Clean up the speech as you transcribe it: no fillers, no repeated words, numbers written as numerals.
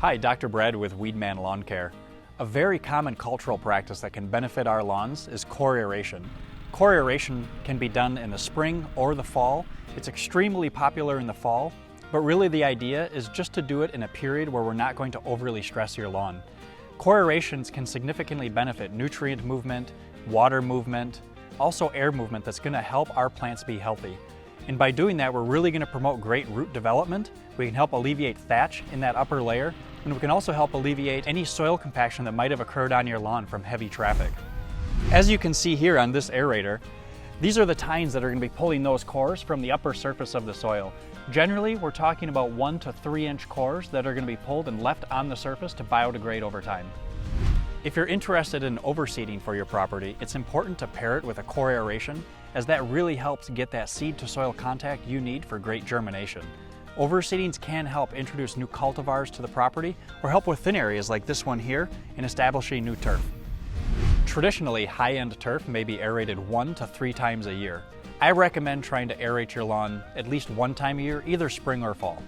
Hi, Dr. Brad with Weedman Lawn Care. A very common cultural practice that can benefit our lawns is core aeration. Core aeration can be done in the spring or the fall. It's extremely popular in the fall, but really the idea is just to do it in a period where we're not going to overly stress your lawn. Core aerations can significantly benefit nutrient movement, water movement, also air movement that's going to help our plants be healthy. And by doing that, we're really going to promote great root development. We can help alleviate thatch in that upper layer, and we can also help alleviate any soil compaction that might have occurred on your lawn from heavy traffic. As you can see here on this aerator, these are the tines that are going to be pulling those cores from the upper surface of the soil. Generally, we're talking about 1 to 3 inch cores that are going to be pulled and left on the surface to biodegrade over time. If you're interested in overseeding for your property, it's important to pair it with a core aeration, as that really helps get that seed to soil contact you need for great germination. Overseedings can help introduce new cultivars to the property or help with thin areas like this one here in establishing new turf. Traditionally, high-end turf may be aerated 1 to 3 times a year. I recommend trying to aerate your lawn at least 1 time a year, either spring or fall.